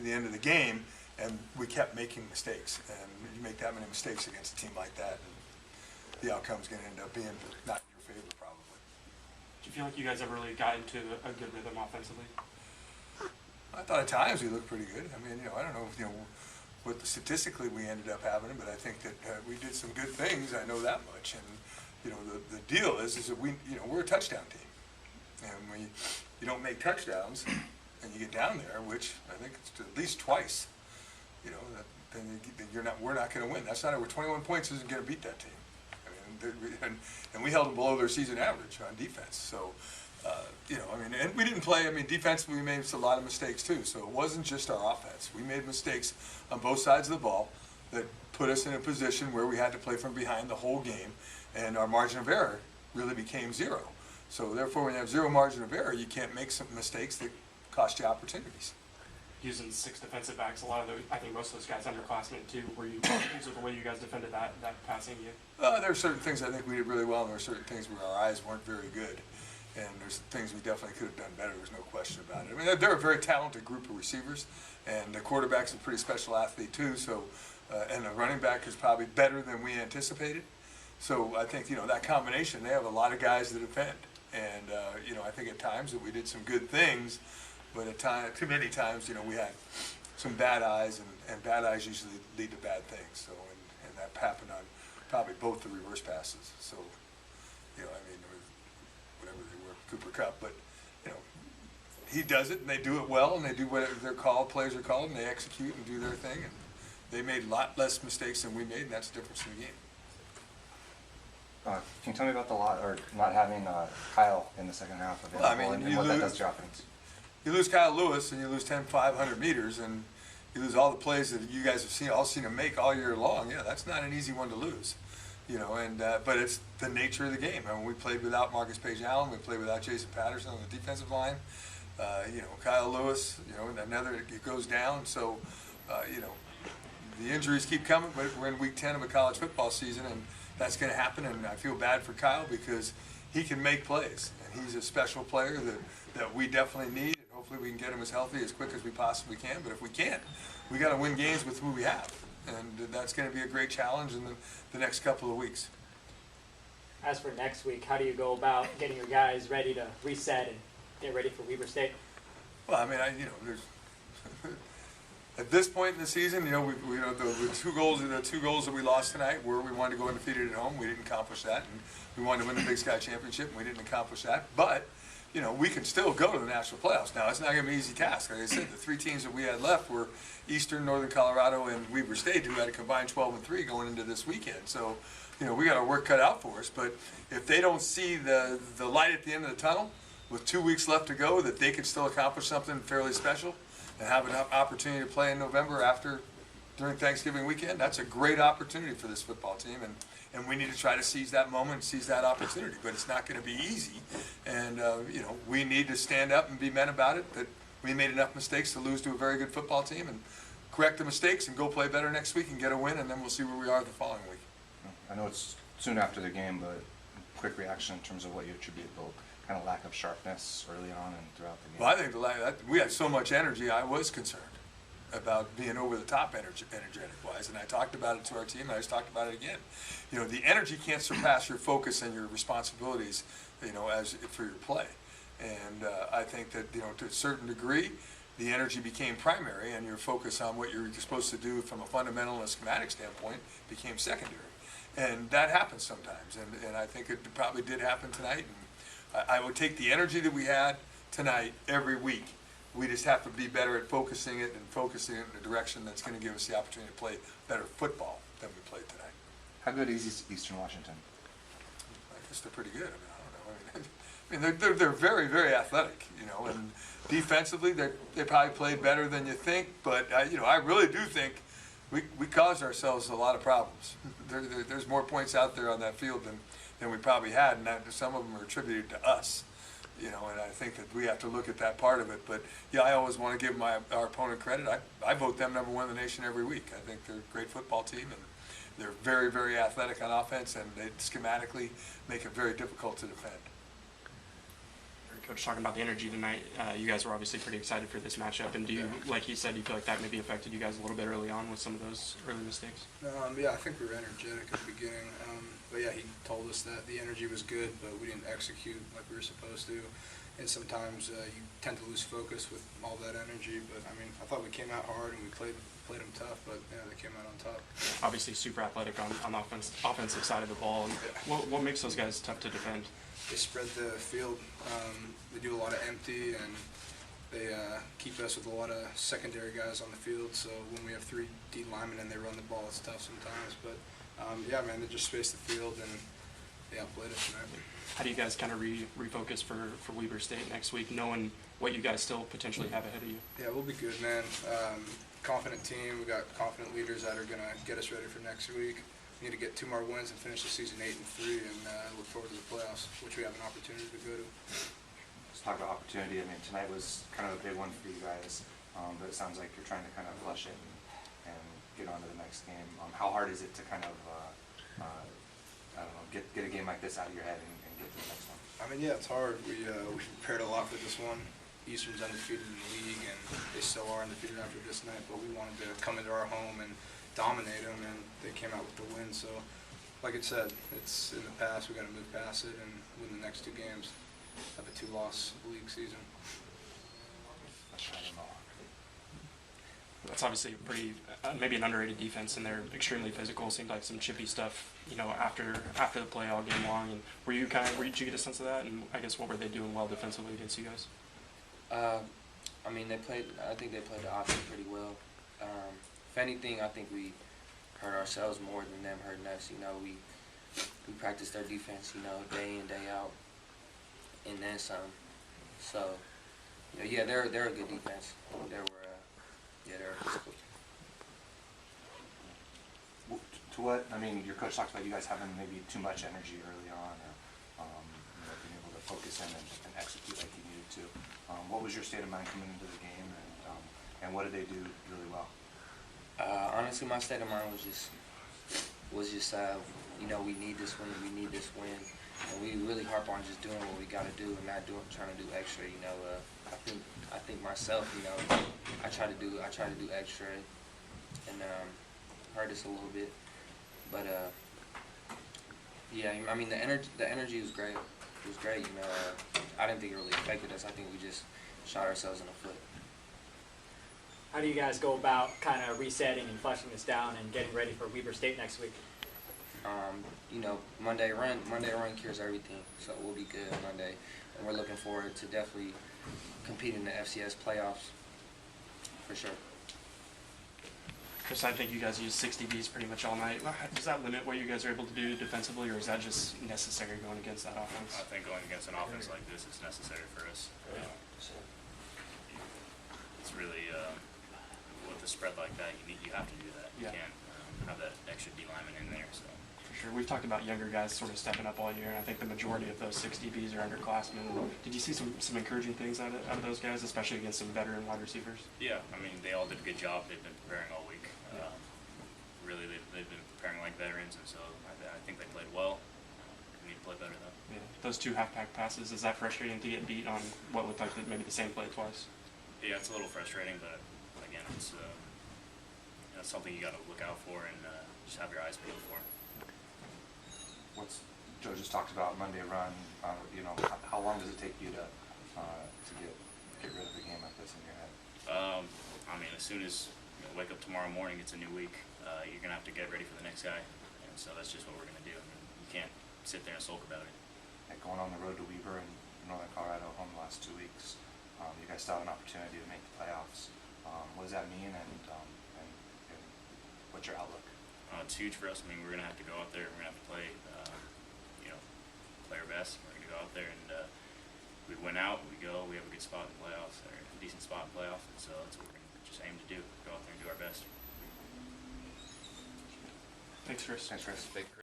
to the end of the game, and we kept making mistakes. And you make that many mistakes against a team like that, and the outcome's going to end up being not in your favor, probably. Do you feel like you guys ever really got into a good rhythm offensively? I thought at times we looked pretty good. I mean, I don't know if, what statistically we ended up having, but I think that we did some good things. I know that much. And the deal is that we're a touchdown team, and when you don't make touchdowns and you get down there, which I think it's at least twice, then we're not going to win. That's not over 21 points isn't going to beat that team. I mean, and we held them below their season average on defense. So. And we didn't play. Defensively, we made a lot of mistakes too. So it wasn't just our offense. We made mistakes on both sides of the ball that put us in a position where we had to play from behind the whole game, and our margin of error really became zero. So therefore, when you have zero margin of error, you can't make some mistakes that cost you opportunities. Using 6 defensive backs, a lot of those, I think most of those guys underclassmen too. Were you pleased with the way you guys defended that passing game? There are certain things I think we did really well, and there are certain things where our eyes weren't very good. And there's things we definitely could have done better. There's no question about it. They're a very talented group of receivers, and the quarterback's a pretty special athlete too. So, and the running back is probably better than we anticipated. So I think that combination. They have a lot of guys that defend, and I think at times that we did some good things, but at too many times we had some bad eyes, and bad eyes usually lead to bad things. So and that happened on probably both the reverse passes. So whatever they were, Cooper Kupp, but he does it, and they do it well, and they do what they're called, plays are called, and they execute and do their thing, and they made a lot less mistakes than we made, and that's the difference in the game. Can you tell me about not having Kyle in the second half of it, and what that does to offense? You lose Kyle Lewis, and you lose 500 meters, and you lose all the plays that you guys have seen him make all year long. Yeah, that's not an easy one to lose. But it's the nature of the game. We played without Marcus Page-Allen. We played without Jason Patterson on the defensive line. Kyle Lewis, it goes down. So, the injuries keep coming, but we're in week 10 of a college football season, and that's going to happen. And I feel bad for Kyle because he can make plays, and he's a special player that we definitely need. And hopefully we can get him as healthy as quick as we possibly can. But if we can't, we got to win games with who we have. And that's going to be a great challenge in the next couple of weeks. As for next week, how do you go about getting your guys ready to reset and get ready for Weber State? Well, there's at this point in the season, the two goals that we lost tonight were we wanted to go undefeated at home. We didn't accomplish that, and we wanted to win the Big Sky Championship, and we didn't accomplish that. But we can still go to the national playoffs. Now, it's not going to be an easy task. Like I said, the 3 teams that we had left were Eastern, Northern Colorado, and Weber State, who had a combined 12-3 going into this weekend. So, we got our work cut out for us. But if they don't see the light at the end of the tunnel, with 2 weeks left to go, that they can still accomplish something fairly special and have an opportunity to play in November during Thanksgiving weekend, that's a great opportunity for this football team. And we need to try to seize that moment, seize that opportunity. But it's not going to be easy. And, we need to stand up and be men about it, that we made enough mistakes to lose to a very good football team, and correct the mistakes and go play better next week and get a win, and then we'll see where we are the following week. I know it's soon after the game, but quick reaction in terms of what you attribute the kind of lack of sharpness early on and throughout the game. Well, I think we had so much energy, I was concerned about being over the top energetic-wise, and I talked about it to our team, and I just talked about it again. The energy can't surpass your focus and your responsibilities, as for your play. And I think that, to a certain degree, the energy became primary, and your focus on what you're supposed to do from a fundamental and a schematic standpoint became secondary. And that happens sometimes, and I think it probably did happen tonight. And I would take the energy that we had tonight every week. We just have to be better at focusing it in a direction that's going to give us the opportunity to play better football than we played tonight. How good is Eastern Washington? I guess they're pretty good. I don't know. They're very, very athletic, and defensively they probably played better than you think. But I really do think we caused ourselves a lot of problems. There's more points out there on that field than we probably had, and some of them are attributed to us. And I think that we have to look at that part of it. But yeah, I always want to give our opponent credit. I vote them #1 in the nation every week. I think they're a great football team, and they're very, very athletic on offense, and they schematically make it very difficult to defend. Coach, talking about the energy tonight, you guys were obviously pretty excited for this matchup. And do you, like he said, do you feel like that maybe affected you guys a little bit early on with some of those early mistakes? Yeah, I think we were energetic at the beginning. But yeah, he told us that the energy was good, but we didn't execute like we were supposed to. And sometimes you tend to lose focus with all that energy. But I mean, I thought we came out hard and we played them tough, but yeah, they came out on top. Obviously, super athletic on the offensive side of the ball. And what makes those guys tough to defend? They spread the field. They do a lot of empty, and they keep us with a lot of secondary guys on the field. So when we have 3 D linemen and they run the ball, it's tough sometimes. But yeah, man, they just space the field and they outplayed us tonight. How do you guys kind of refocus for Weber State next week, knowing what you guys still potentially have ahead of you? Yeah, we'll be good, man. Confident team. We got confident leaders that are gonna get us ready for next week. We need to get 2 more wins and finish the season 8-3, and look forward to the playoffs, which we have an opportunity to go to. Let's talk about opportunity. I mean, tonight was kind of a big one for you guys, but it sounds like you're trying to kind of flush it and get on to the next game. How hard is it to kind of, I don't know, get a game like this out of your head and get to the next one? I mean, yeah, it's hard. We prepared a lot for this one. Eastern's undefeated in the league, and they still are undefeated after this night, but we wanted to come into our home and dominate them, and they came out with the win. So, like I said, it's in the past. We got to move past it and win the next 2 games. Have a 2-loss league season. That's obviously a pretty, maybe an underrated defense, and they're extremely physical. Seemed like some chippy stuff, you know, after the play all game long. And did you get a sense of that? And I guess what were they doing well defensively against you guys? I mean, I think they played the offense pretty well. If anything, I think we hurt ourselves more than them hurting us. You know, we practiced their defense, you know, day in, day out, and then some. So, you know, yeah, they're a good defense. They're physical. To what, I mean, your coach talked about you guys having maybe too much energy early on, or you know, being able to focus in and execute like you needed to. What was your state of mind coming into the game, and what did they do really well? Honestly, my state of mind was just you know, we need this win, and we really harp on just doing what we got to do and not trying to do extra. You know, I think myself, you know, I try to do extra, and hurt us a little bit, but yeah, I mean the energy was great. It was great, you know. I didn't think it really affected us. I think we just shot ourselves in the foot. How do you guys go about kind of resetting and flushing this down and getting ready for Weber State next week? You know, Monday run cures everything, so we'll be good on Monday, and we're looking forward to definitely competing in the FCS playoffs for sure. Chris, I think you guys used 60 Bs pretty much all night. Does that limit what you guys are able to do defensively, or is that just necessary going against that offense? I think going against an offense like this is necessary for us. It's really, with a spread like that, you have to do that. You can't have that extra D lineman in there. So. For sure. We've talked about younger guys sort of stepping up all year, and I think the majority of those 60 Bs are underclassmen. Did you see some encouraging things out of those guys, especially against some veteran wide receivers? Yeah, I mean, they all did a good job. They've been preparing all week. Really, they've been preparing like veterans, and so I think they played well. We need to play better, though. Yeah. Those 2 halfback passes, is that frustrating to get beat on what looked like maybe the same play twice? Yeah, it's a little frustrating, but again, it's something you got to look out for and just have your eyes peeled for. Joe just talked about Monday run. You know, how long does it take you to get rid of a game like this in your head? I mean, as soon as wake up tomorrow morning, it's a new week. You're gonna have to get ready for the next guy, and so that's just what we're gonna do. I mean, you can't sit there and sulk about it. And going on the road to Weber and Northern Colorado home the last 2 weeks, you guys still have an opportunity to make the playoffs. What does that mean, and what's your outlook? It's huge for us. I mean, we're gonna have to go out there. We're gonna have to play, play our best. We're gonna go out there and we win out. We have a good spot in the playoffs, or a decent spot in the playoffs, and so that's what we're gonna just aim to do. Go out there and do our best. Thanks, Chris. Thanks, Chris.